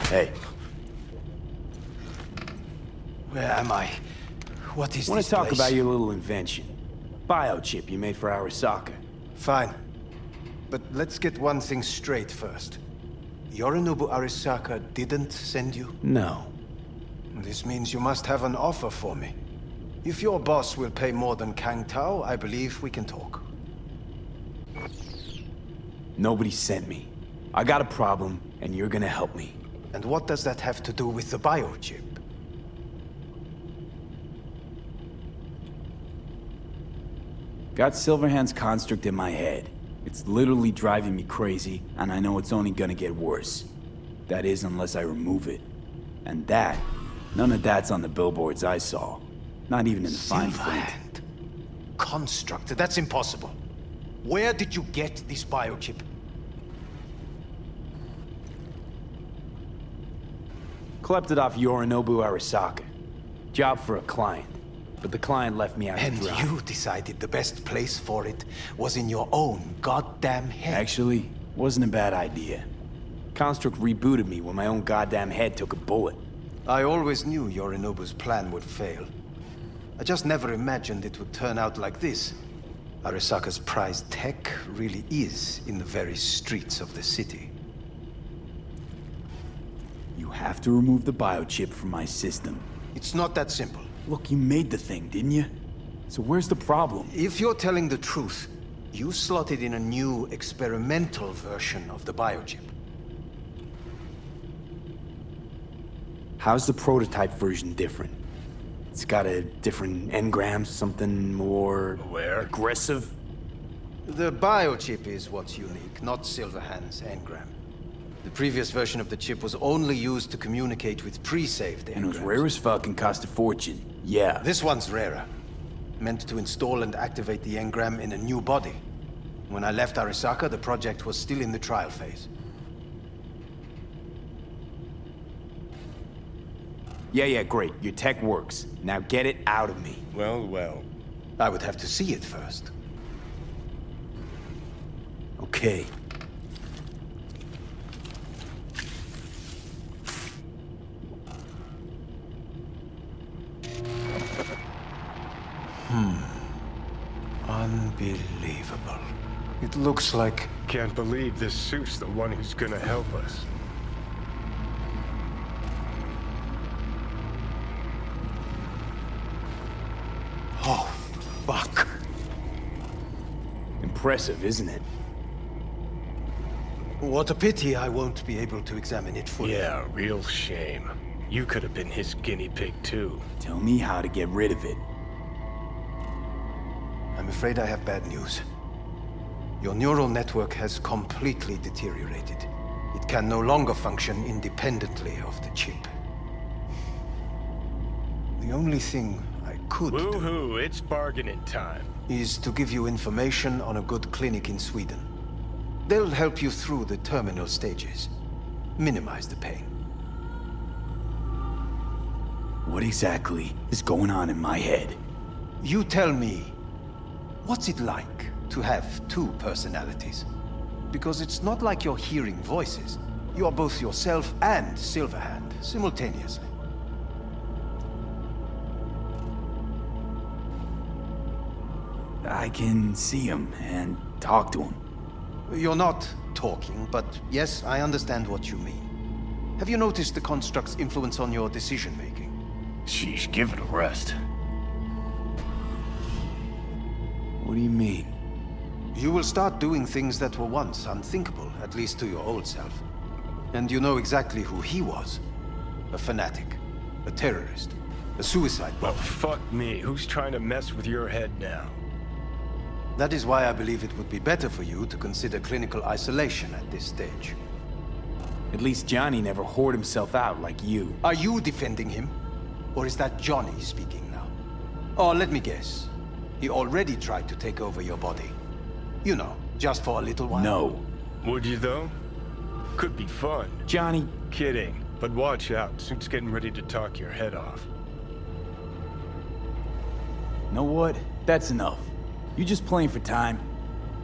Hey. Where am I? What is this I want to talk place? about your little invention. Biochip you made for Arasaka. Fine. But let's get one thing straight first. Yorinobu Arasaka didn't send you? No. This means you must have an offer for me. If your boss will pay more than Kang Tao, I believe we can talk. Nobody sent me. I got a problem, and you're gonna help me. And what does that have to do with the biochip? Got Silverhand's construct in my head. It's literally driving me crazy, and I know it's only gonna get worse. That is, unless I remove it. And that, none of that's on the billboards I saw. Not even in the fine print. Silverhand. Construct, that's impossible. Where did you get this biochip? Klept it off Yorinobu Arasaka. Job for a client. But the client left me out to dry. And you decided the best place for it was in your own goddamn head. Actually, wasn't a bad idea. Construct rebooted me when my own goddamn head took a bullet. I always knew Yorinobu's plan would fail. I just never imagined it would turn out like this. Arasaka's prized tech really is in the very streets of the city. You have to remove the biochip from my system. It's not that simple. Look, you made the thing, didn't you? So where's the problem? If you're telling the truth, you slotted in a new experimental version of the biochip. How's the prototype version different? It's got a different engram, something more... aggressive? The biochip is what's unique, not Silverhand's engram. The previous version of the chip was only used to communicate with pre-saved engrams. And it was rare as fuck and cost a fortune. Yeah. This one's rarer. Meant to install and activate the engram in a new body. When I left Arasaka, the project was still in the trial phase. Yeah, great. Your tech works. Now get it out of me. Well. I would have to see it first. Okay. Unbelievable. It looks like... Can't believe this suit's the one who's gonna help us. Oh, fuck. Impressive, isn't it? What a pity I won't be able to examine it fully. Yeah, real shame. You could have been his guinea pig too. Tell me how to get rid of it. I'm afraid I have bad news. Your neural network has completely deteriorated. It can no longer function independently of the chip. The only thing I could do Woohoo, it's bargaining time. is to give you information on a good clinic in Sweden. They'll help you through the terminal stages. Minimize the pain. What exactly is going on in my head? You tell me, what's it like to have two personalities? Because it's not like you're hearing voices. You're both yourself and Silverhand simultaneously. I can see him and talk to him. You're not talking, but yes, I understand what you mean. Have you noticed the construct's influence on your decision-making? Sheesh, give it a rest. What do you mean? You will start doing things that were once unthinkable, at least to your old self. And you know exactly who he was. A fanatic, a terrorist, a suicide Well, bomber. fuck me. Who's trying to mess with your head now? That is why I believe it would be better for you to consider clinical isolation at this stage. At least Johnny never whored himself out like you. Are you defending him? Or is that Johnny speaking now? Oh, let me guess. He already tried to take over your body. You know, just for a little while. No. Would you though? Could be fun. Johnny, Kidding. But watch out. Suit's getting ready to talk your head off. know what? That's enough. You just playing for time?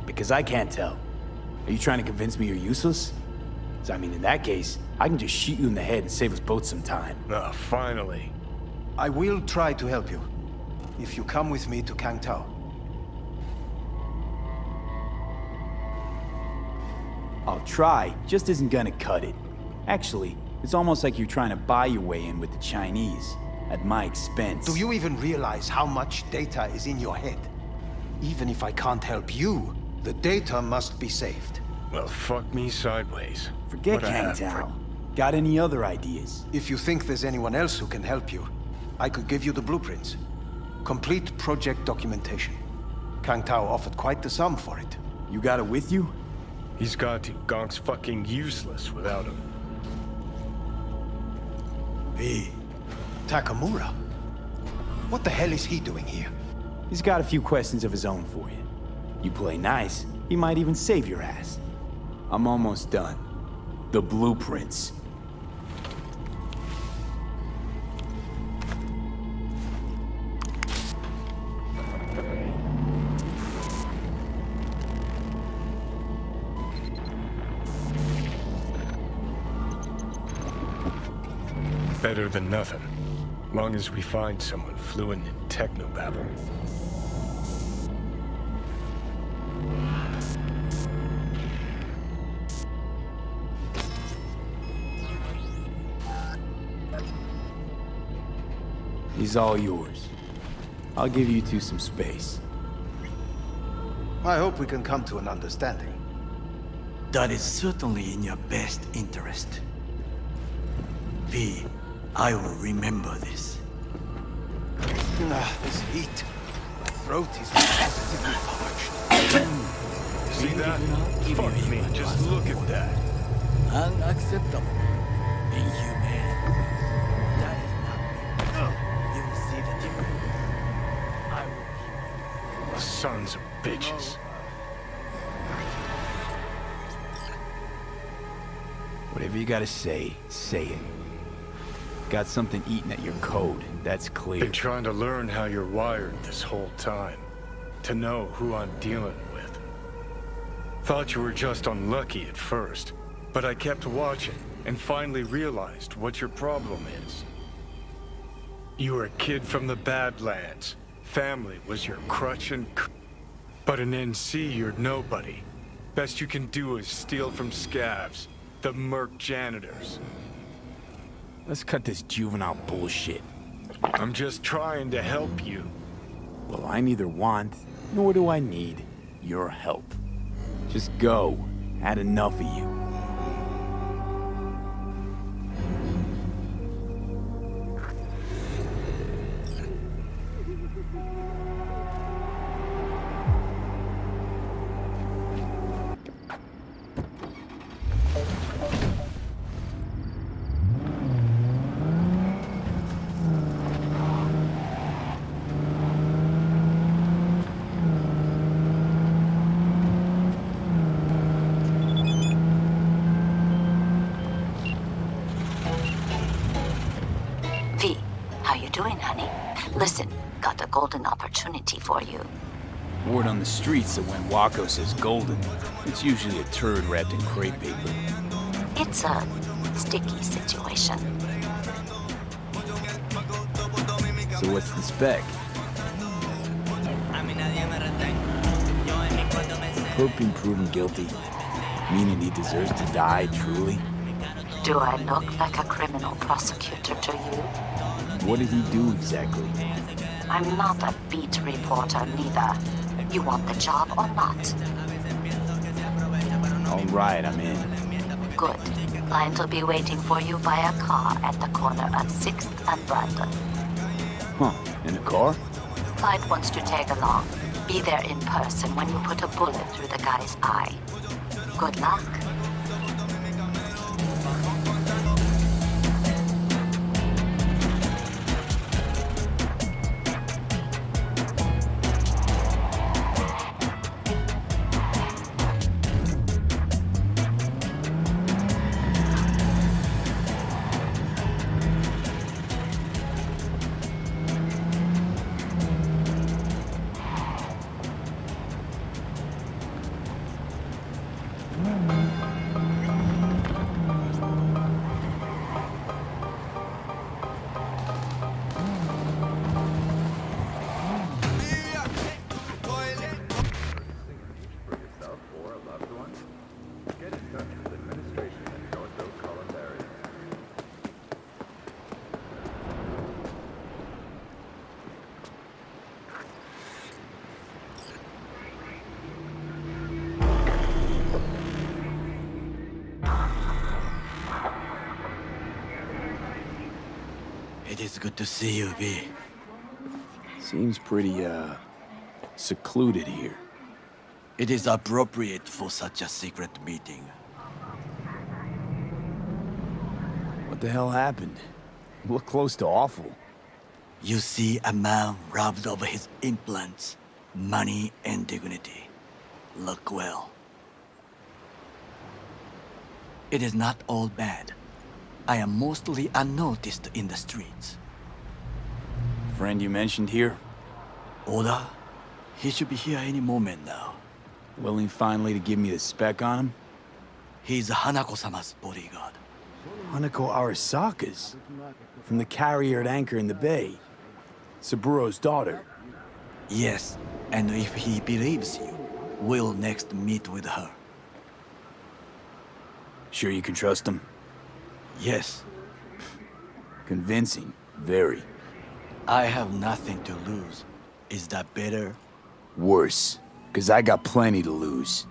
Because I can't tell. Are you trying to convince me you're useless? So I mean, in that case, I can just shoot you in the head and save us both some time. Ah, finally. I will try to help you, if you come with me to Kang Tao. I'll try, just isn't gonna cut it. Actually, it's almost like you're trying to buy your way in with the Chinese, at my expense. Do you even realize how much data is in your head? Even if I can't help you, the data must be saved. Well, fuck me sideways. Forget What I Kang have Tao. Got any other ideas? If you think there's anyone else who can help you, I could give you the blueprints. Complete project documentation. Kang Tao offered quite the sum for it. You got it with you? He's got to. Gonk's fucking useless without him. V. Takamura? What the hell is he doing here? He's got a few questions of his own for you. You play nice, he might even save your ass. I'm almost done. The blueprints. Better than nothing. Long as we find someone fluent in technobabble. He's all yours. I'll give you two some space. I hope we can come to an understanding. That is certainly in your best interest. V, I will remember this. This heat. My throat is positively parched. See that? Fuck me, just look at that. Unacceptable. Inhumane. That is not me. You will see the difference. I will. Sons of bitches. Whatever you gotta say it. Got something eating at your code, that's clear. Been trying to learn how you're wired this whole time. To know who I'm dealing with. Thought you were just unlucky at first, but I kept watching and finally realized what your problem is. You were a kid from the Badlands. Family was your crutch and but in NC you're nobody. Best you can do is steal from scavs, the merc janitors. Let's cut this juvenile bullshit. I'm just trying to help you. Well, I neither want, nor do I need, your help. Just go. Had enough of you. V, how you doing, honey? Listen, got a golden opportunity for you. Word on the streets that when Wako says golden, it's usually a turd wrapped in crepe paper. It's a sticky situation. So what's the spec? Pope being proven guilty, meaning he deserves to die, truly? Do I look like a criminal prosecutor to you? What did he do exactly? I'm not a beat reporter, neither. You want the job or not? All right, I'm in. Good. Client will be waiting for you by a car at the corner of 6th and Brandon. Huh, in a car? Client wants to tag along. Be there in person when you put a bullet through the guy's eye. Good luck. is good to see you, V. Seems pretty, secluded here. It is appropriate for such a secret meeting. What the hell happened? You look close to awful. You see a man robbed of his implants, money and dignity. Look well. It is not all bad. I am mostly unnoticed in the streets. Friend you mentioned here? Oda? He should be here any moment now. Willing finally to give me the spec on him? He's Hanako-sama's bodyguard. Hanako Arasaka's? From the carrier at anchor in the bay. Saburo's daughter. Yes, and if he believes you, we'll next meet with her. Sure you can trust him? Yes, Convincing. Very. I have nothing to lose. Is that better? Worse. 'Cause I got plenty to lose.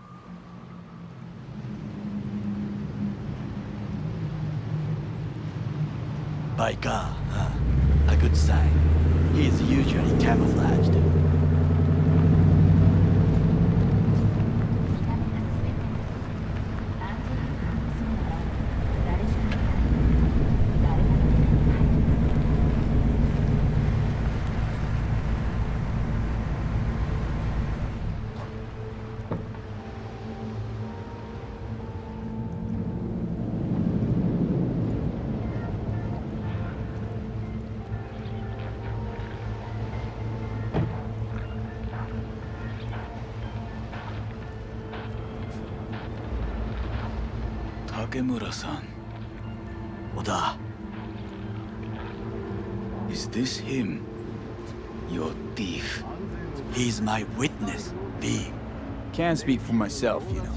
By car, huh? A good sign. He is usually camouflaged. Takemura-san. Oda, Is this him? Your thief. he's my witness, V. Can't speak for myself, you know.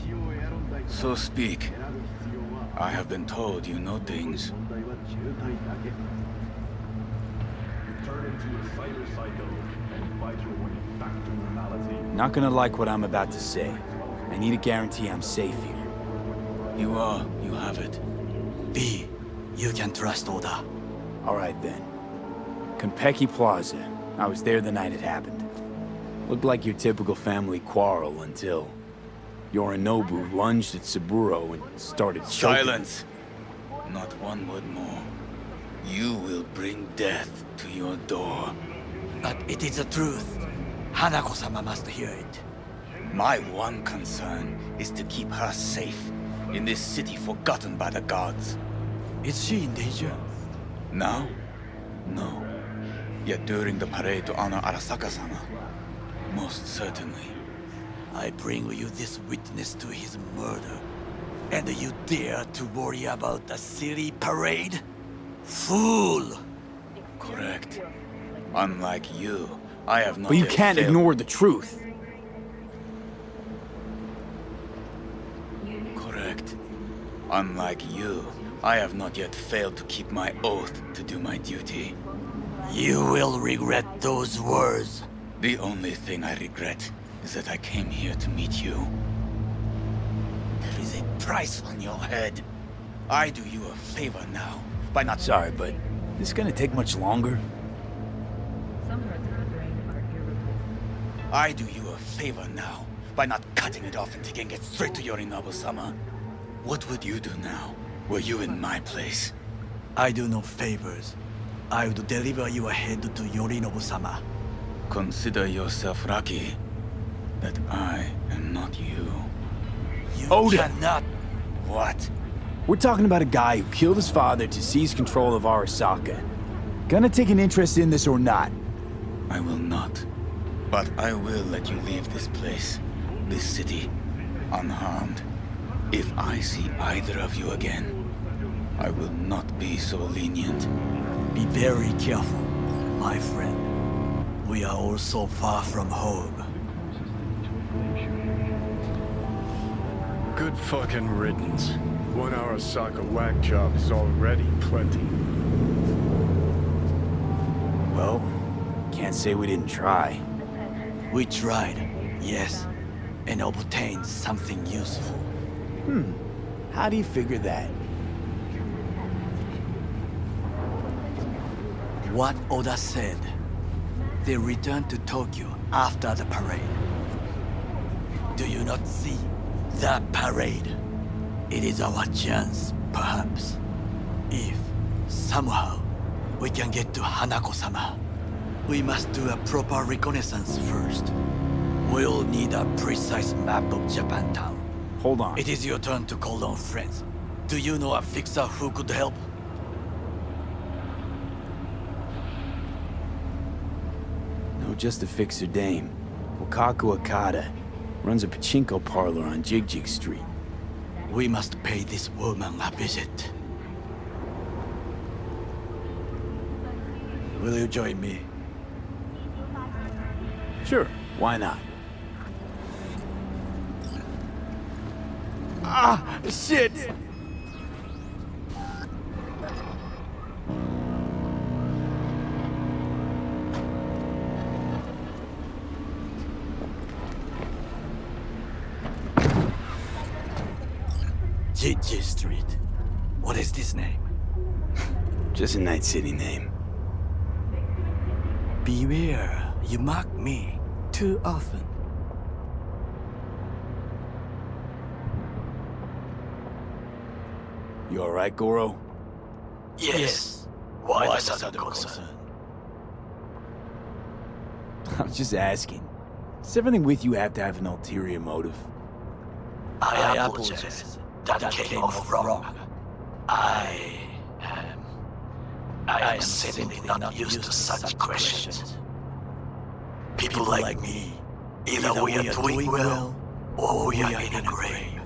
So speak. I have been told you know things. Not gonna like what I'm about to say. I need a guarantee I'm safe here. You are. You have it. V, you can trust Oda. All right then. Konpeki Plaza. I was there the night it happened. Looked like your typical family quarrel until Yorinobu lunged at Saburo and started choking. Silence! Not one word more. You will bring death to your door. But it is the truth. Hanako-sama must hear it. My one concern is to keep her safe in this city forgotten by the gods. Is she in danger? Now? No. Yet during the parade to honor Arasaka-sama, most certainly. I bring you this witness to his murder. And you dare to worry about a silly parade? Fool! Correct. Unlike you, I have not But you yet can't failed- ignore the truth. Correct. Unlike you, I have not yet failed to keep my oath to do my duty. You will regret those words. The only thing I regret is that I came here to meet you. There is a price on your head. I do you a favor now by not... Sorry, but this gonna take much longer? I do you a favor now by not cutting it off and taking it straight to Yorinobu-sama. What would you do now, were you in my place? I do no favors. I would deliver your head to Yorinobu-sama. Consider yourself lucky that I am not you. You Oda! cannot. What? We're talking about a guy who killed his father to seize control of Arasaka. Gonna take an interest in this or not? I will not. But I will let you leave this place, this city, unharmed. If I see either of you again, I will not be so lenient. Be very careful, my friend. We are all so far from home. Good fucking riddance. One Arasaka whack job is already plenty. Well, can't say we didn't try. We tried, yes, and obtained something useful. How do you figure that? What Oda said. They returned to Tokyo after the parade. Do you not see the parade? It is our chance, perhaps. If, somehow, we can get to Hanako-sama, we must do a proper reconnaissance first. We'll need a precise map of Japantown. Hold on. It is your turn to call on friends. Do you know a fixer who could help? No, just a fixer dame. Wakaku Akata. Runs a pachinko parlor on Jig Street. We must pay this woman a visit. Will you join me? Sure, why not? Ah, shit! Jig Street. What is this name? Just a Night City name. Beware, you mock me too often. You alright, Goro? Yes. Why the sudden concern? I'm just asking. Does everything with you have to have an ulterior motive? I apologize. That came off wrong. I am certainly not used to such questions. People like me, either we are doing well, or we are in a grave.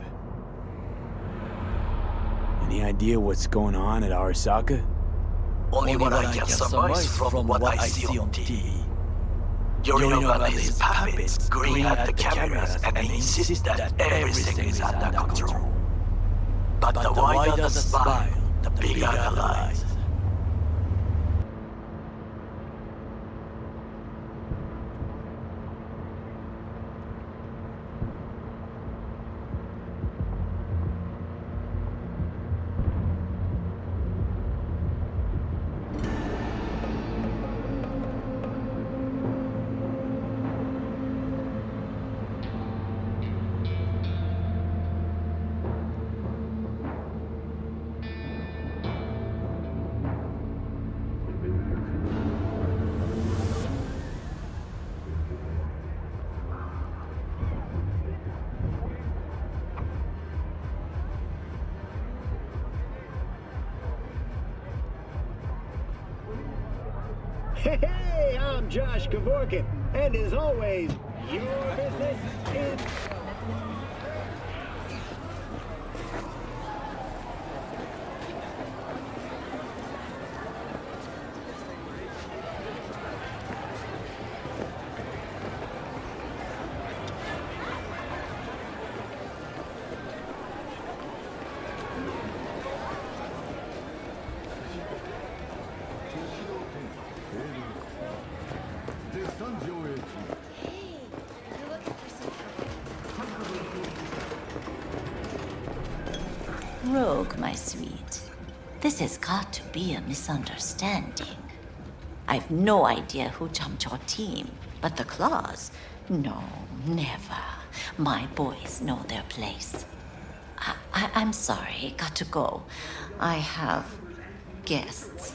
Any idea what's going on at Arasaka? Only what I can surmise from what I see on TV. Yorinobu and his puppets grin at the cameras and insist that everything is under control. But the wider the smile, the bigger the lies. Hey, I'm Josh Kevorkian, and as always, your business is... Rogue, my sweet. This has got to be a misunderstanding. I've no idea who jumped your team, but the claws? No, never. My boys know their place. I'm sorry, got to go. I have guests.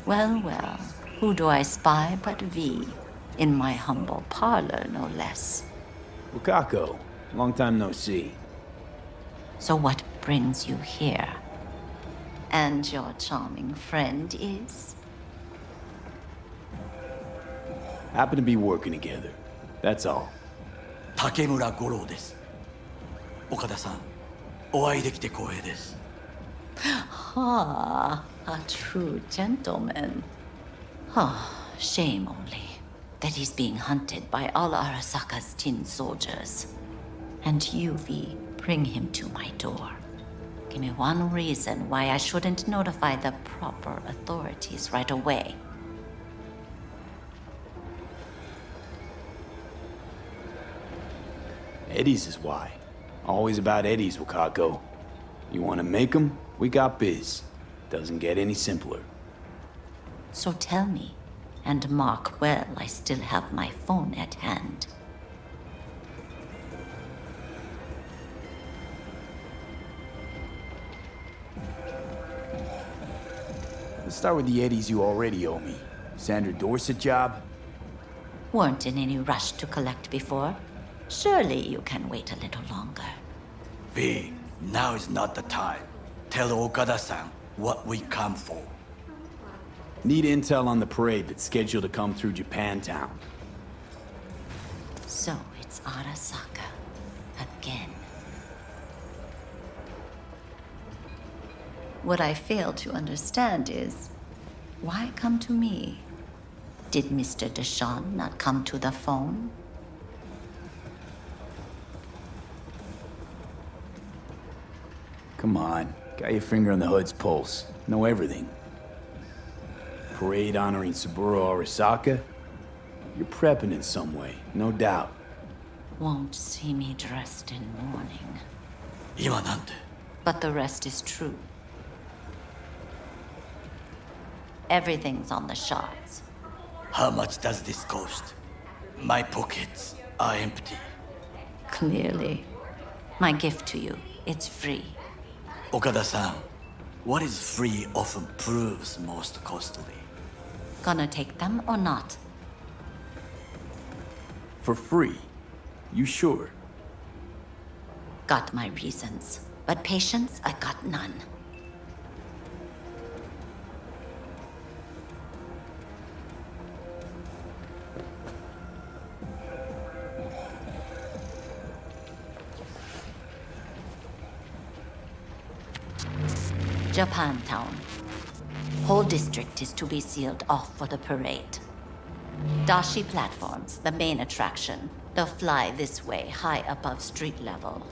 Well, well, who do I spy but V? In my humble parlor, no less. Wakako, long time no see. So what brings you here? And your charming friend is? Happen to be working together. That's all. Takemura Goro です。岡田さん、お会いできて光栄です。Ah, a true gentleman. Ah, shame only that he's being hunted by all Arasaka's tin soldiers. And you, V, bring him to my door. Give me one reason why I shouldn't notify the proper authorities right away. Eddie's is why. Always about Eddie's, Wakako. You want to make 'em? We got biz. Doesn't get any simpler. So tell me, and mark well I still have my phone at hand. Let's start with the eddies you already owe me. Sandra Dorset job? Weren't in any rush to collect before. Surely you can wait a little longer. V, now is not the time. Tell Okada-san what we come for. Need intel on the parade that's scheduled to come through Japantown. So it's Arasaka. Again. What I fail to understand is, why come to me? Did Mr. Deshawn not come to the phone? Come on, got your finger on the hood's pulse. Know everything. Parade honoring Saburo Arasaka? You're prepping in some way, no doubt. Won't see me dressed in mourning. 今なんて But the rest is true. Everything's on the shards. How much does this cost? My pockets are empty. Clearly. My gift to you, it's free. Okada-san, what is free often proves most costly. Gonna take them or not? For free? You sure? Got my reasons, but patience, I got none. Japantown. Whole district is to be sealed off for the parade. Dashi platforms, the main attraction. They'll fly this way, high above street level.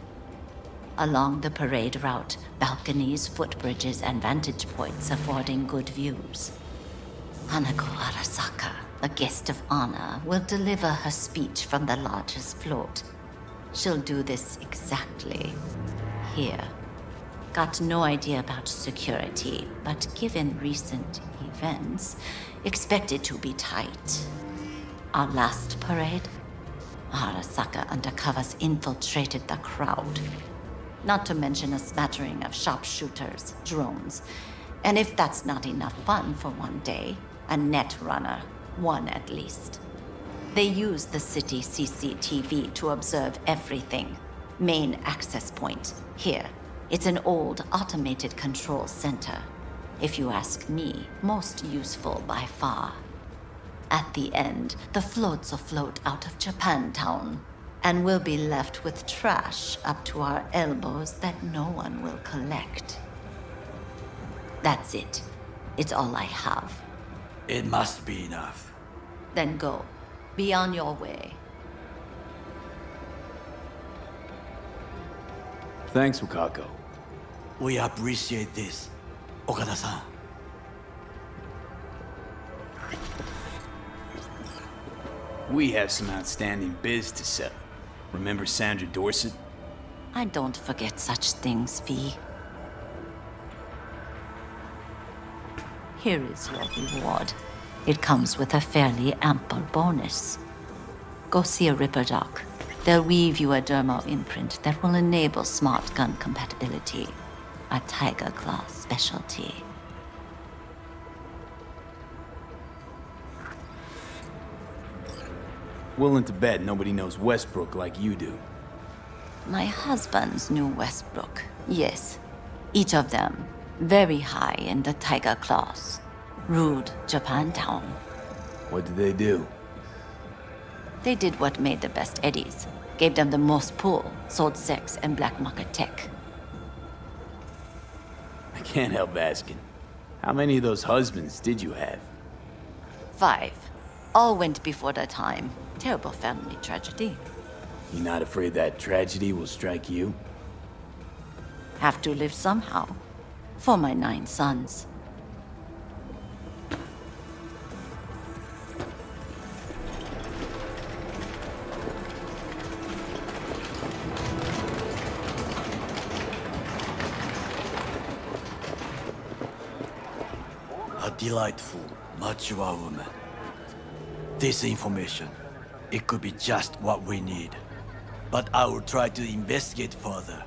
Along the parade route, balconies, footbridges, and vantage points affording good views. Hanako Arasaka, the guest of honor, will deliver her speech from the lodge's float. She'll do this exactly here. Got no idea about security, but given recent events, expected to be tight. Our last parade, Arasaka undercovers infiltrated the crowd. Not to mention a smattering of sharpshooters, drones, and if that's not enough fun for one day, a net runner, one at least. They use the city CCTV to observe everything. Main access point, here. It's an old automated control center. If you ask me, most useful by far. At the end, the floats will float out of Japantown, and we'll be left with trash up to our elbows that no one will collect. That's it. It's all I have. It must be enough. Then go. Be on your way. Thanks, Wakako. We appreciate this, Okada-san. We have some outstanding biz to settle. Remember Sandra Dorset? I don't forget such things, V. Here is your reward. It comes with a fairly ample bonus. Go see a Ripper doc. They'll weave you a dermo imprint that will enable smart gun compatibility. A Tiger Claw specialty. Willing to bet nobody knows Westbrook like you do. My husband's knew Westbrook, yes. Each of them very high in the Tiger Claws. Ruled Japantown. What did they do? They did what made the best eddies. Gave them the most pull, sold sex and black market tech. I can't help asking. How many of those husbands did you have? 5. All went before their time. Terrible family tragedy. You not afraid that tragedy will strike you? Have to live somehow. For my 9 sons. delightful, mature woman. This information, it could be just what we need. But I will try to investigate further.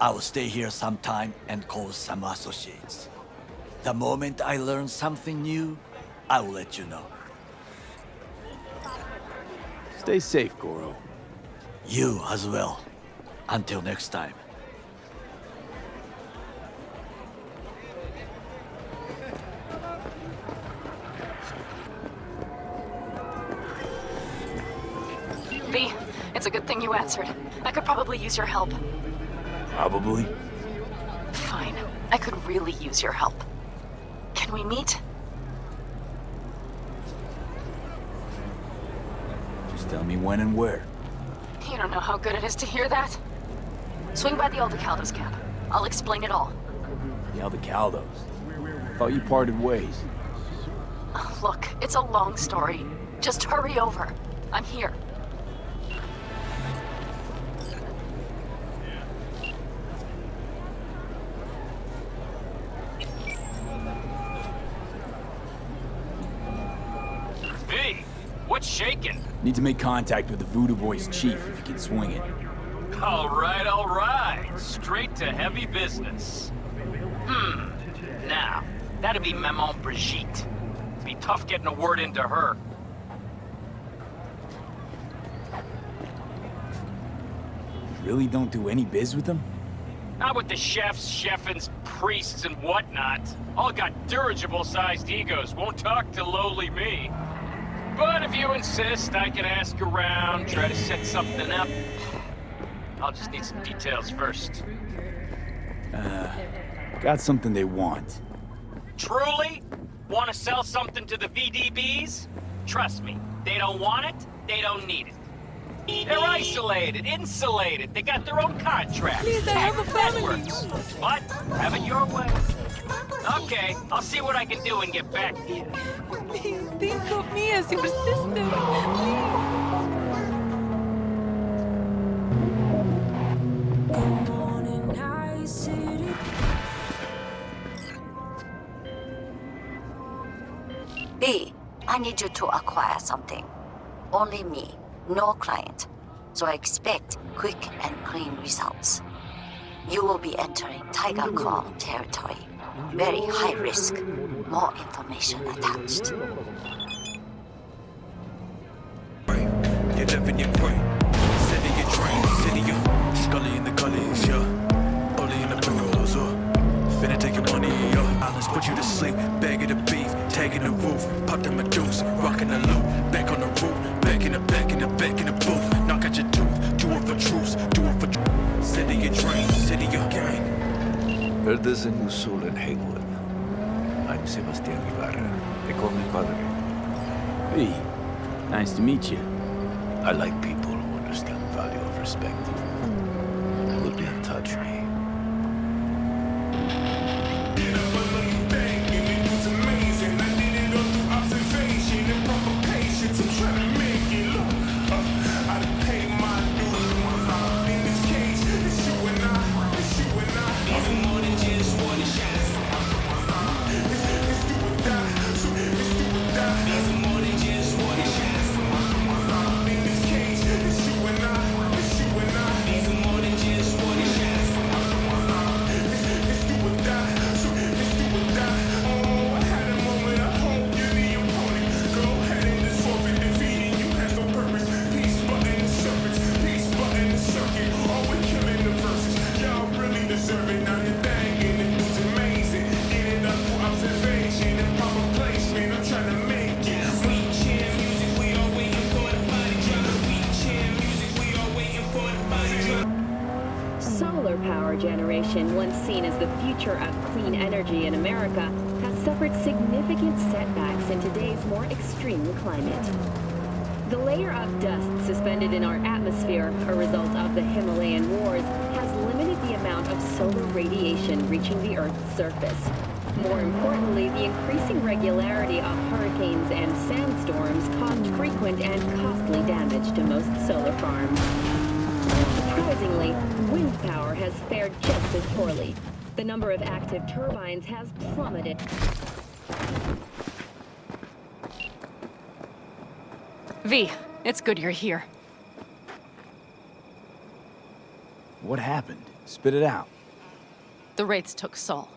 I will stay here some time and call some associates. The moment I learn something new, I will let you know. Stay safe, Goro. You as well. Until next time. V, it's a good thing you answered. I could probably use your help. Probably. Fine. I could really use your help. Can we meet? Just tell me when and where. You don't know how good it is to hear that. Swing by the Aldecaldos camp. I'll explain it all. The Aldecaldos. Thought you parted ways. Look, it's a long story. Just hurry over. I'm here. Hey, what's shaking? Need to make contact with the Voodoo Boys chief if you can swing it. All right. Straight to heavy business. Now, that'd be Maman Brigitte. Be tough getting a word into her. You really don't do any biz with them? Not with the chefs, cheffins, priests, and whatnot. All got dirigible-sized egos, won't talk to lowly me. But if you insist, I can ask around, try to set something up. I'll just need some details first. Got something they want. Truly? Want to sell something to the VDBs? Trust me, they don't want it, they don't need it. They're isolated, insulated, they got their own contracts. Please, I have a family. Networks. But, have it your way. Okay, I'll see what I can do and get back to you. Please, think of me as your sister. Please. B, I need you to acquire something. Only me, no client. So I expect quick and clean results. You will be entering Tiger Claw territory. Very high risk. More information attached. You live in your brain, city your dreams, city your scully in the gullies, yeah. Bully in the burrows, finna take your money, yeah. Islands put you to sleep, begging the beef, taking the roof, pop the Medusa, rocking the loop, back on the roof, back in the booth, knock out your tooth, do it for truce, do it for city your dreams, city your gang. Heard there's a new soul in Haywood. I'm Sebastian Ibarra. They call me Padre. Hey, nice to meet you. I like people who understand the value of respect. We'll be in touch, me. Solar power generation, once seen as the future of clean energy in America, has suffered significant setbacks in today's more extreme climate. The layer of dust suspended in our atmosphere, a result of the Himalayan wars, has limited the amount of solar radiation reaching the Earth's surface. More importantly, the increasing regularity of hurricanes and sandstorms caused frequent and costly damage to most solar farms. Surprisingly, wind power has fared just as poorly. The number of active turbines has plummeted. V, it's good you're here. What happened? Spit it out. The Wraiths took Saul.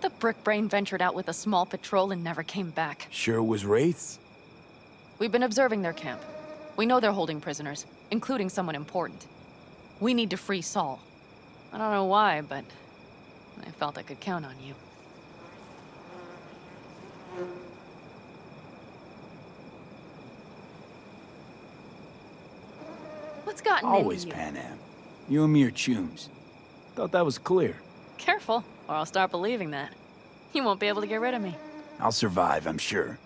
The Brickbrain ventured out with a small patrol and never came back. Sure it was Wraiths? We've been observing their camp. We know they're holding prisoners, including someone important. We need to free Saul. I don't know why, but I felt I could count on you. What's gotten Always into you? Pan Am. You and me are chums. Thought that was clear. Careful, or I'll start believing that. You won't be able to get rid of me. I'll survive, I'm sure.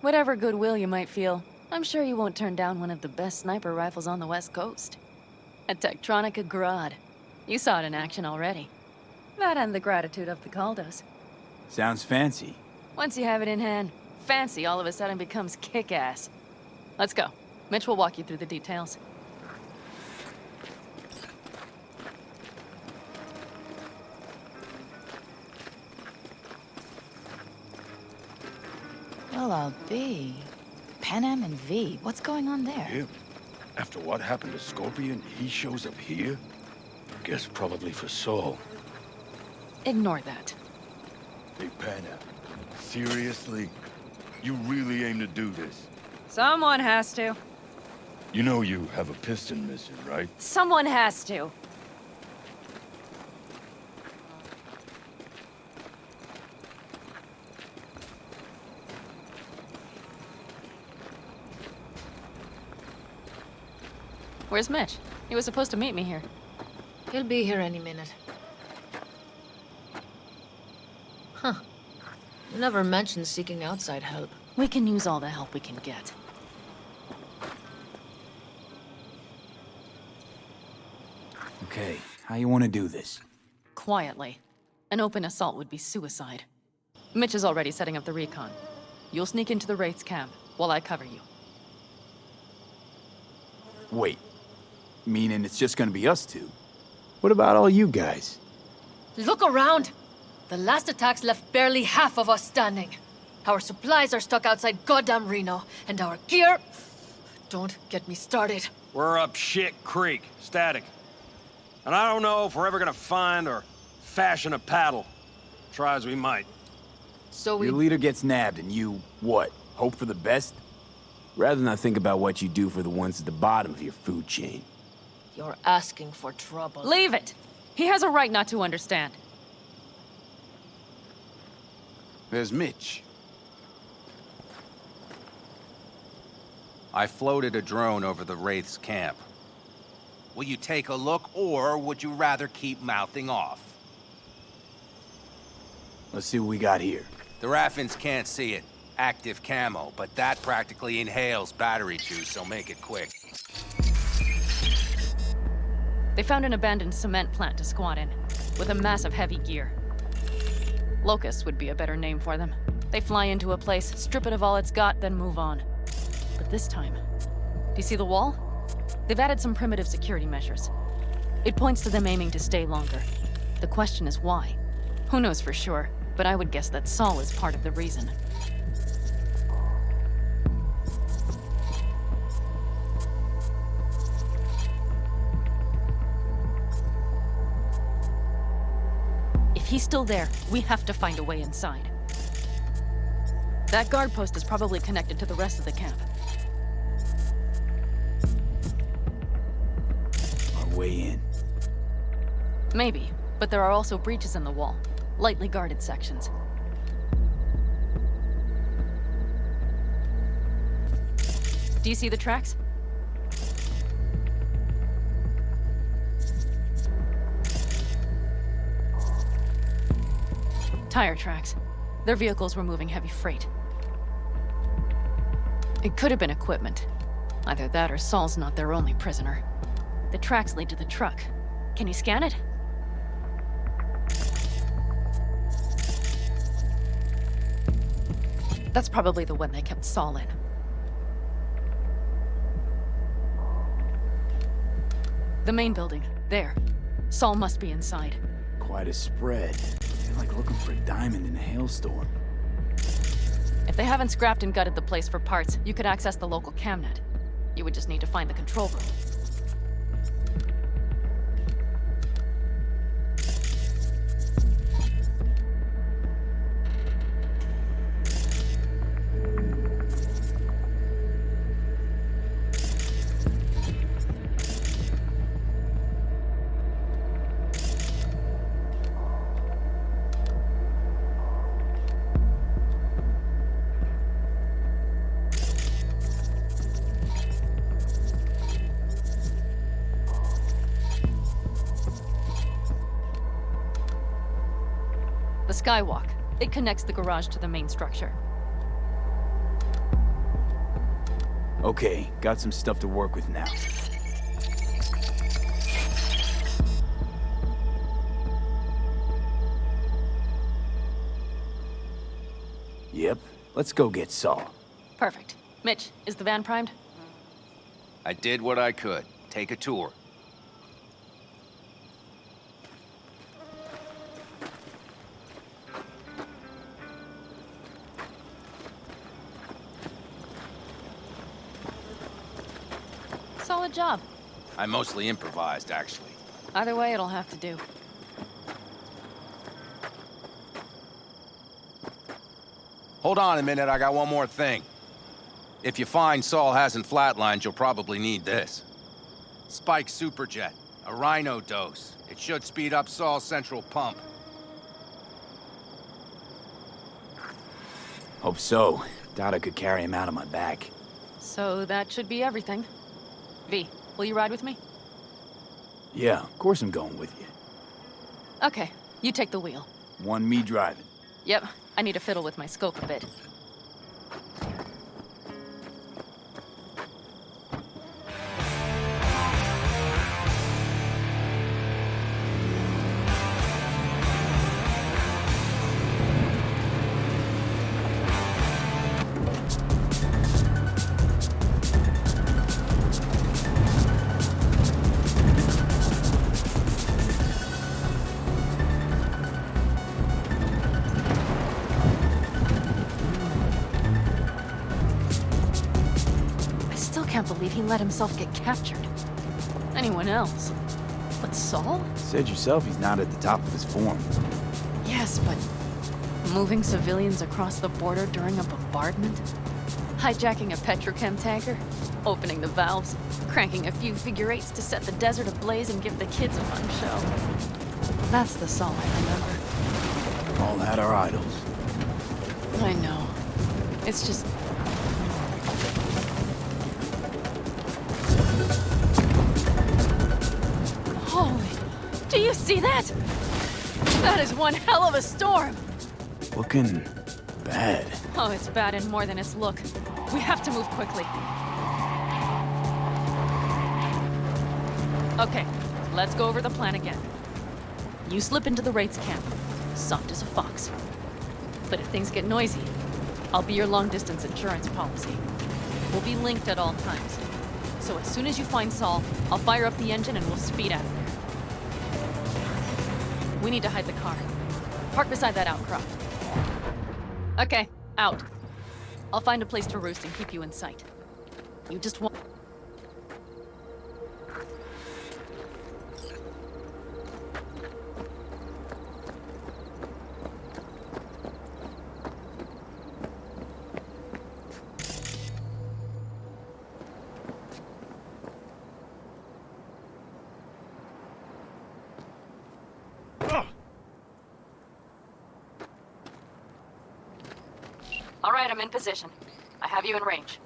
Whatever goodwill you might feel, I'm sure you won't turn down one of the best sniper rifles on the West Coast. A Tektronica Grad. You saw it in action already. That and the gratitude of the Caldos. Sounds fancy. Once you have it in hand, fancy all of a sudden becomes kick-ass. Let's go. Mitch will walk you through the details. Well, I'll be. Pan Am and V, what's going on there? Him? After what happened to Scorpion, he shows up here? Guess probably for Saul. Ignore that. Hey, Pan Am, seriously? You really aim to do this? Someone has to. You know you have a piston missing, right? Someone has to. Where's Mitch? He was supposed to meet me here. He'll be here any minute. Huh. You never mentioned seeking outside help. We can use all the help we can get. Okay, how you want to do this? Quietly. An open assault would be suicide. Mitch is already setting up the recon. You'll sneak into the Wraith's camp while I cover you. Wait. Meaning it's just gonna be us two? What about all you guys? Look around! The last attacks left barely half of us standing. Our supplies are stuck outside goddamn Reno, and our gear... Don't get me started. We're up shit creek, static. And I don't know if we're ever gonna find or fashion a paddle. Try as we might. So we... Your leader gets nabbed and you, what, hope for the best? Rather not think about what you do for the ones at the bottom of your food chain. You're asking for trouble. Leave it! He has a right not to understand. There's Mitch. I floated a drone over the Wraith's camp. Will you take a look, or would you rather keep mouthing off? Let's see what we got here. The Raffins can't see it. Active camo, but that practically inhales battery juice, so make it quick. They found an abandoned cement plant to squat in, with a massive heavy gear. Locusts would be a better name for them. They fly into a place, strip it of all it's got, then move on. But this time, do you see the wall? They've added some primitive security measures. It points to them aiming to stay longer. The question is why? Who knows for sure, but I would guess that Saul is part of the reason. If he's still there, we have to find a way inside. That guard post is probably connected to the rest of the camp. Our way in. Maybe, but there are also breaches in the wall. Lightly guarded sections. Do you see the tracks? Tire tracks. Their vehicles were moving heavy freight. It could have been equipment. Either that or Saul's not their only prisoner. The tracks lead to the truck. Can you scan it? That's probably the one they kept Saul in. The main building. There. Saul must be inside. Quite a spread. They're like looking for a diamond in a hailstorm. If they haven't scrapped and gutted the place for parts, you could access the local camnet. You would just need to find the control room. The skywalk. It connects the garage to the main structure. Okay, got some stuff to work with now. Yep, let's go get Saul. Perfect. Mitch, is the van primed? I did what I could. Take a tour. Solid job. I mostly improvised, actually. Either way, it'll have to do. Hold on a minute, I got one more thing. If you find Saul hasn't flatlined, you'll probably need this. Spike Superjet, a Rhino dose. It should speed up Saul's central pump. Hope so. Doubt I could carry him out on my back. So that should be everything. V, will you ride with me? Yeah, of course I'm going with you. Okay, you take the wheel. One me driving. Yep, I need to fiddle with my scope a bit. I can't believe he let himself get captured. Anyone else? But Saul? Said yourself he's not at the top of his form. Yes, but moving civilians across the border during a bombardment? Hijacking a petrochem tanker? Opening the valves? Cranking a few figure eights to set the desert ablaze and give the kids a fun show? That's the Saul I remember. All had our idols. I know. It's just... Holy... Do you see that? That is one hell of a storm! Looking... bad. Oh, it's bad in more than its look. We have to move quickly. Okay, let's go over the plan again. You slip into the Wraith's camp, soft as a fox. But if things get noisy, I'll be your long-distance insurance policy. We'll be linked at all times. So as soon as you find Saul, I'll fire up the engine and we'll speed out of there. We need to hide the car. Park beside that outcrop. Okay, out. I'll find a place to roost and keep you in sight. You just want... All right, I'm in position. I have you in range.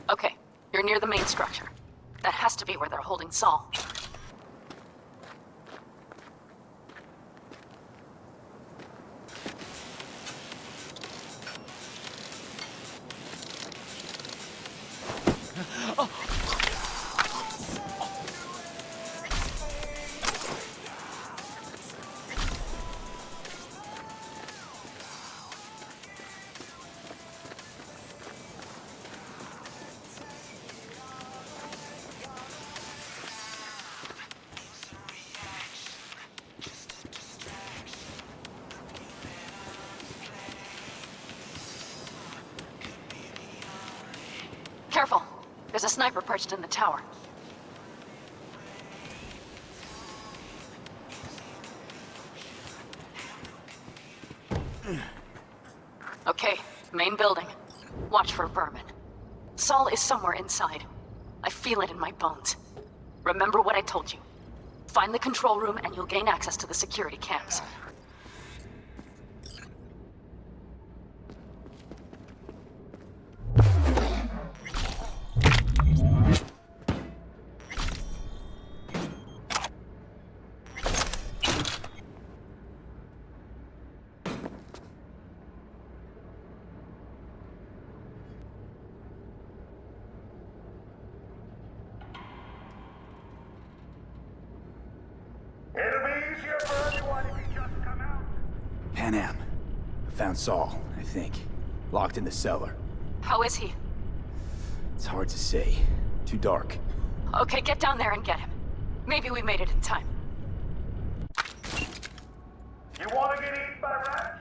Okay, you're near the main structure. That has to be where they're holding Saul. There's a sniper perched in the tower. Okay, main building. Watch for vermin. Saul is somewhere inside. I feel it in my bones. Remember what I told you. Find the control room and you'll gain access to the security cams. Panam. I found Saul, I think. Locked in the cellar. How is he? It's hard to say. Too dark. Okay, get down there and get him. Maybe we made it in time. You want to get eaten by rats?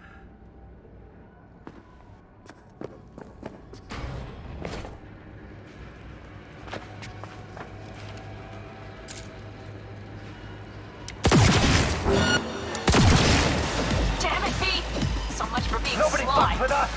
Damn it, Pete! So much for being Nobody sly. fucks with us!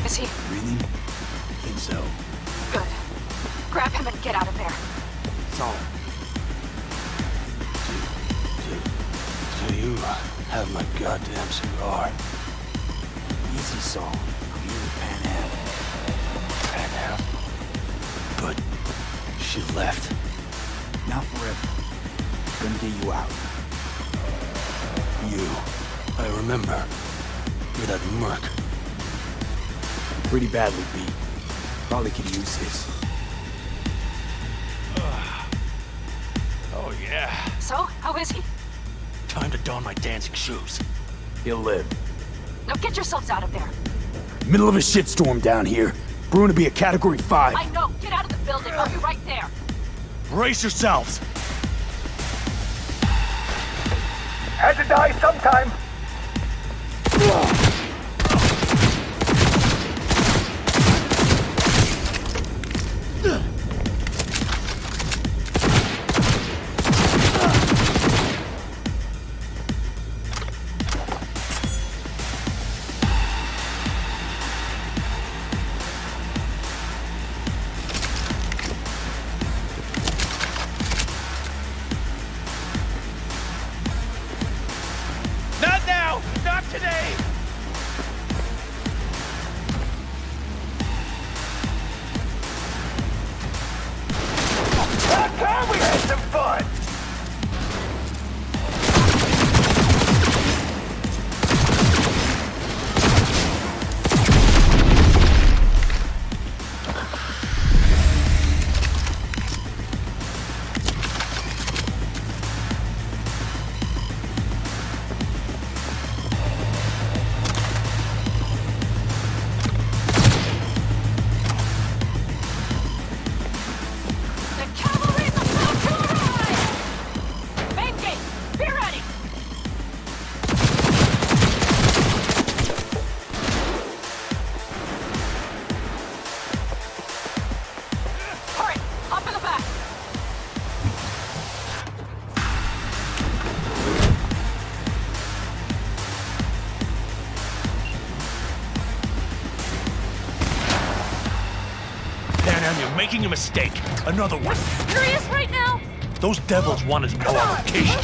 Is he? Breathing? I think so. Good. Grab him and get out of there. Saul. Do you have my goddamn cigar? Easy, Saul. I'm here with Panam. Panam? But she left. Not forever. Gonna get you out. You. I remember. You're that merc. Pretty badly beat. Probably could use this. Oh, yeah. So, how is he? Time to don my dancing shoes. He'll live. Now get yourselves out of there. Middle of a shitstorm down here. Brewing to be a Category 5. I know. Get out of the building. I'll be right there. Brace yourselves! Had to die sometime. Not now! Not today! time you're making a mistake. Another one. Serious right now? Those devils wanted to know our location.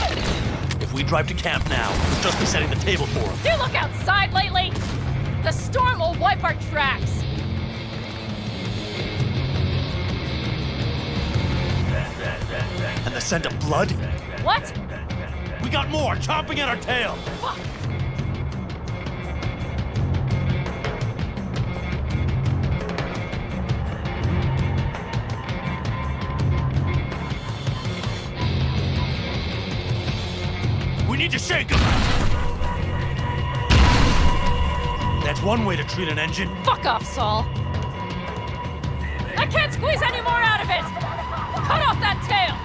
If we drive to camp now, we'll just be setting the table for them. Do you look outside lately? The storm will wipe our tracks. And the scent of blood? What? We got more chomping at our tail. Fuck. We need to shake them. That's one way to treat an engine. Fuck off, Saul. I can't squeeze any more out of it. Cut off that tail.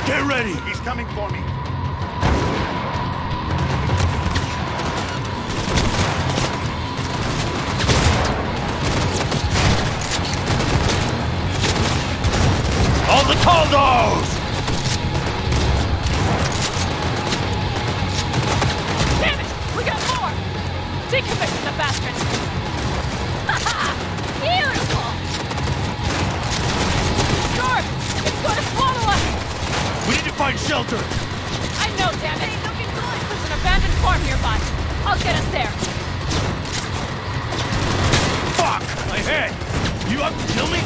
Get ready. He's coming for me. All the condos! Damn it! We got more! Decommission the bastards! Beautiful! Storm! It's going to swallow us! We need to find shelter! I know, damn it! There's an abandoned farm nearby. I'll get us there. Fuck! My head! You out to kill me?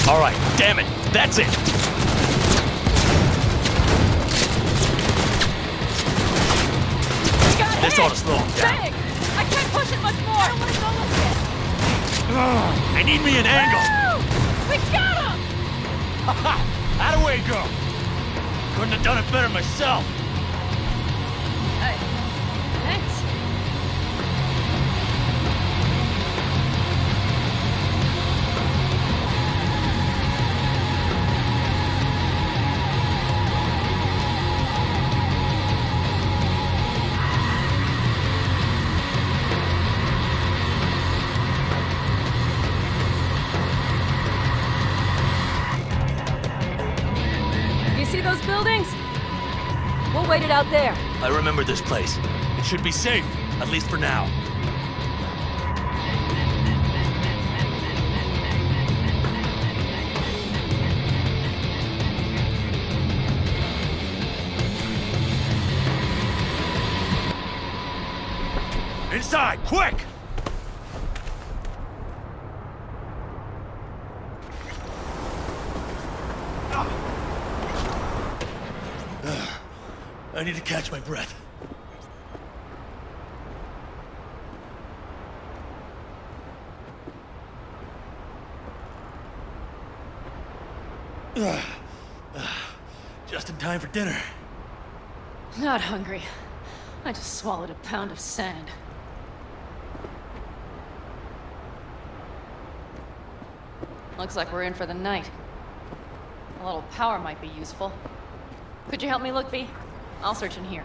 All right, damn it. That's it. This ought to slow him down. Big! I can't push it much more! I don't want to go with it! I need me an angle. Woo! We got him! How'd away go? Couldn't have done it better myself. Hey, thanks. See those buildings? We'll wait it out there. I remember this place. It should be safe, at least for now. Inside, quick! I need to catch my breath. Just in time for dinner. Not hungry. I just swallowed a pound of sand. Looks like we're in for the night. A little power might be useful. Could you help me look, V? I'll search in here.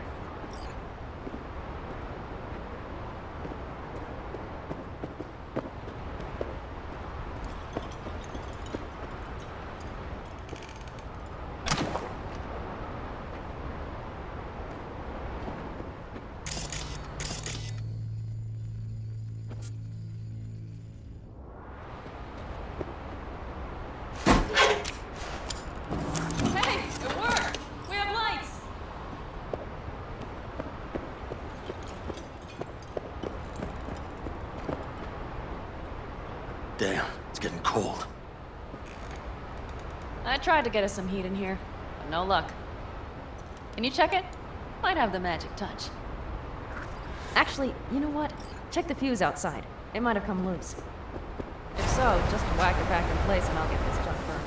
Hey, it worked! We have lights! Damn, it's getting cold. I tried to get us some heat in here, but no luck. Can you check it? Might have the magic touch. Actually, you know what? Check the fuse outside. It might have come loose. If so, just whack it back in place and I'll get this junk burned.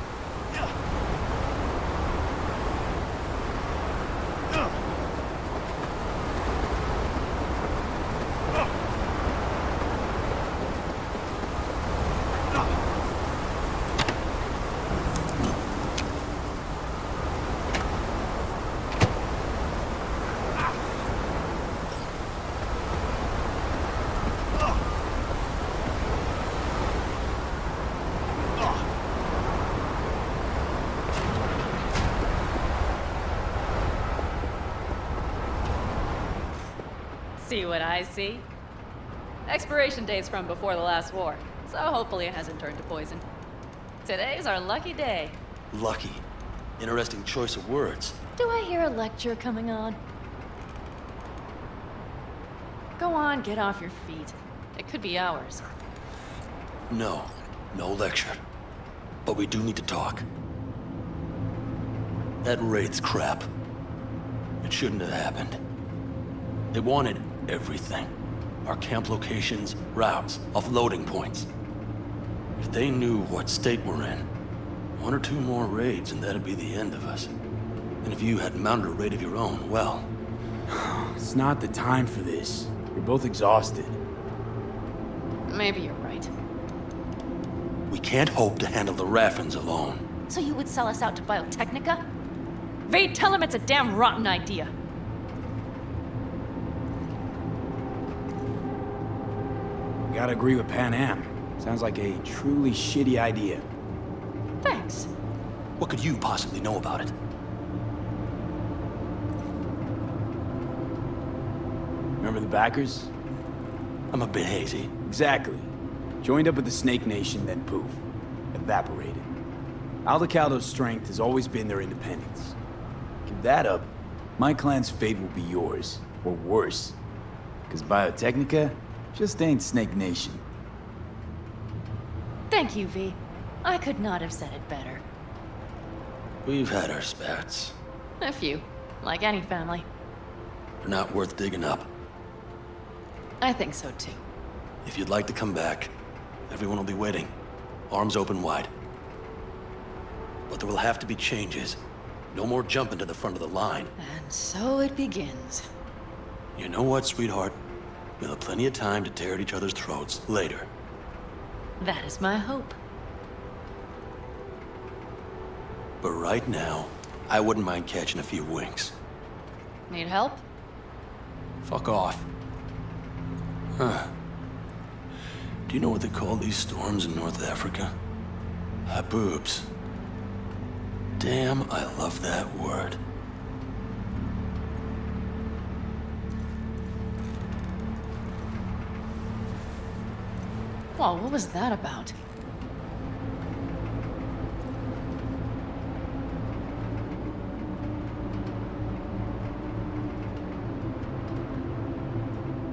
See what I see? Expiration date's from before the last war, so hopefully it hasn't turned to poison. Today's our lucky day. Lucky. Interesting choice of words. Do I hear a lecture coming on? Go on, get off your feet. It could be hours. No lecture. But we do need to talk. That raid's crap. It shouldn't have happened. They wanted everything. Our camp locations, routes, offloading points. If they knew what state we're in, 1 or 2 more raids and that'd be the end of us. And if you had mounted a raid of your own, well... It's not the time for this. We're both exhausted. Maybe you're right. We can't hope to handle the Raffins alone. So you would sell us out to Biotechnica? Vade, tell him it's a damn rotten idea. I gotta agree with Pan Am. Sounds like a truly shitty idea. Thanks. What could you possibly know about it? Remember the backers? I'm a bit hazy. Exactly. Joined up with the Snake Nation, then poof. Evaporated. Aldecaldo's strength has always been their independence. Give that up, my clan's fate will be yours. Or worse. Because Biotechnica just ain't Snake Nation. Thank you, V. I could not have said it better. We've had our spats. A few. Like any family. They're not worth digging up. I think so too. If you'd like to come back, everyone will be waiting. Arms open wide. But there will have to be changes. No more jumping to the front of the line. And so it begins. You know what, sweetheart? We'll have plenty of time to tear at each other's throats later. That is my hope. But right now, I wouldn't mind catching a few winks. Need help? Fuck off. Huh. Do you know what they call these storms in North Africa? Haboobs. Damn, I love that word. Whoa, what was that about?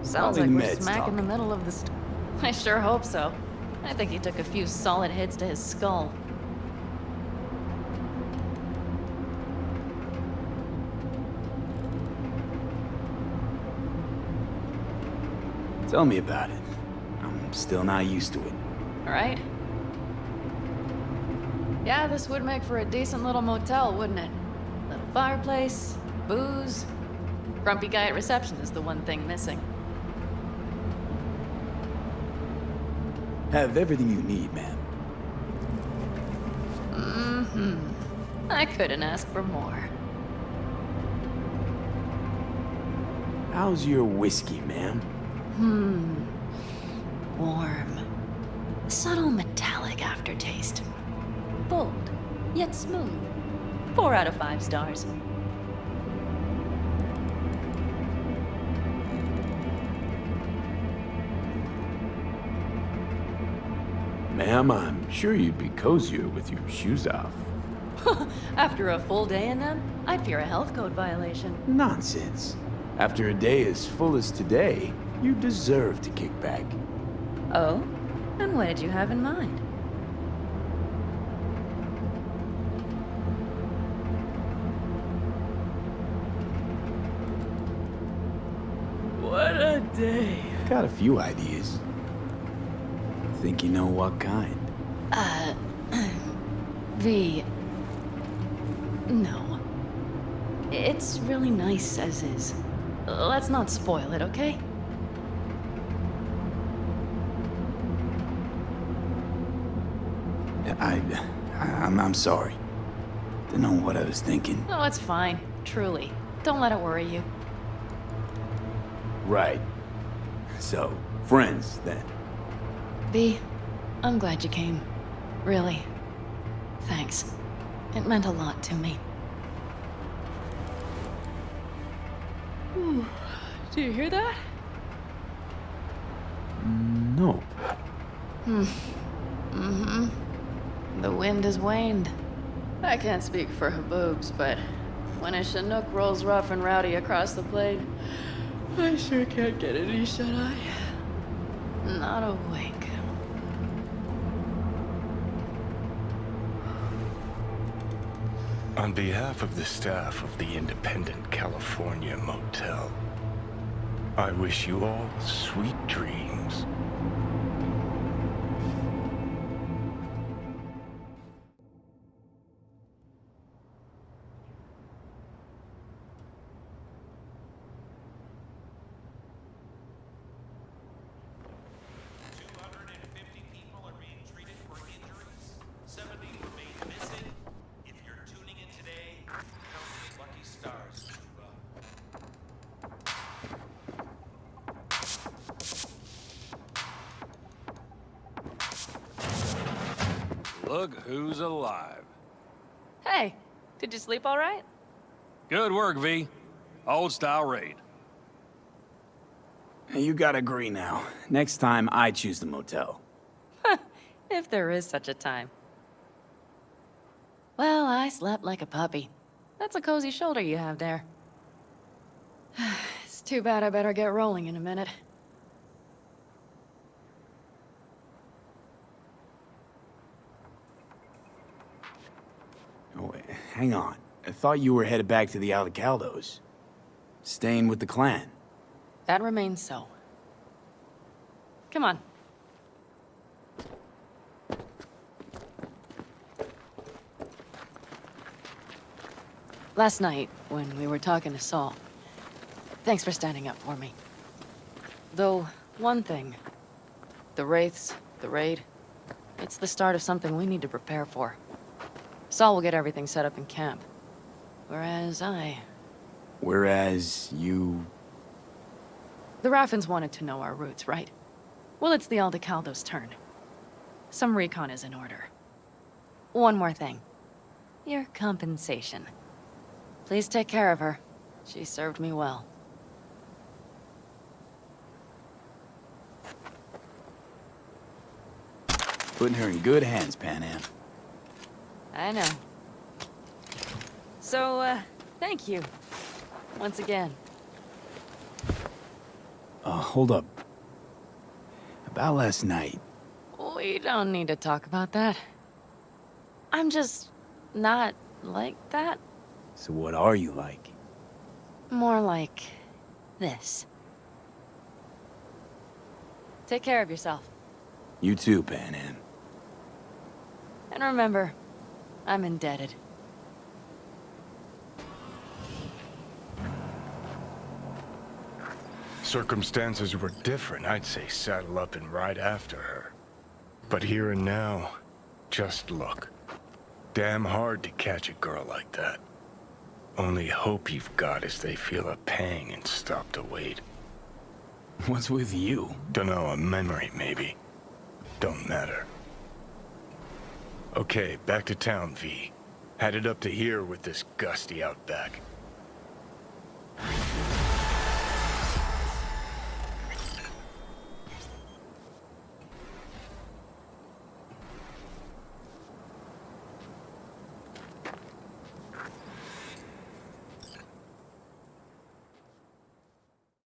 Sounds like we're smack in the middle of the I sure hope so. I think he took a few solid hits to his skull. Tell me about it. I'm still not used to it. Right? Yeah, this would make for a decent little motel, wouldn't it? Little fireplace, booze. Grumpy guy at reception is the one thing missing. Have everything you need, ma'am. Mm-hmm. I couldn't ask for more. How's your whiskey, ma'am? Warm. Subtle metallic aftertaste. Bold, yet smooth. 4 out of 5 stars. Ma'am, I'm sure you'd be cozier with your shoes off. After a full day in them, I'd fear a health code violation. Nonsense. After a day as full as today, you deserve to kick back. Oh? And what did you have in mind? What a day. Got a few ideas. Think you know what kind? V. No. It's really nice as is. Let's not spoil it, okay? I'm sorry. Didn't know what I was thinking. No, it's fine. Truly. Don't let it worry you. Right. So, friends, then. B, I'm glad you came. Really. Thanks. It meant a lot to me. Do you hear that? No. Mm-hmm. The wind has waned. I can't speak for Haboobs, but when a Chinook rolls rough and rowdy across the plain, I sure can't get any shut-eye. Not a wink. On behalf of the staff of the Independent California Motel, I wish you all sweet dreams. Look who's alive. Hey, did you sleep all right? Good work, V. Old-style raid. You gotta agree now. Next time, I choose the motel. If there is such a time. Well, I slept like a puppy. That's a cozy shoulder you have there. It's too bad I better get rolling in a minute. Oh, wait, hang on. I thought you were headed back to the Alcaldos. Staying with the clan. That remains so. Come on. Last night, when we were talking to Saul, thanks for standing up for me. Though, one thing. The Wraiths, the raid, it's the start of something we need to prepare for. Saul will get everything set up in camp. Whereas you... The Raffins wanted to know our routes, right? Well, it's the Aldecaldo's turn. Some recon is in order. One more thing. Your compensation. Please take care of her. She served me well. Putting her in good hands, Panam. I know. So, thank you. Once again. Hold up. About last night. We don't need to talk about that. I'm just not like that. So what are you like? More like this. Take care of yourself. You too, Panam. And remember, I'm indebted. Circumstances were different, I'd say saddle up and ride after her. But here and now, just look. Damn hard to catch a girl like that. Only hope you've got is they feel a pang and stop to wait. What's with you? Dunno, a memory maybe. Don't matter. Okay, back to town, V. Headed up to here with this gusty outback.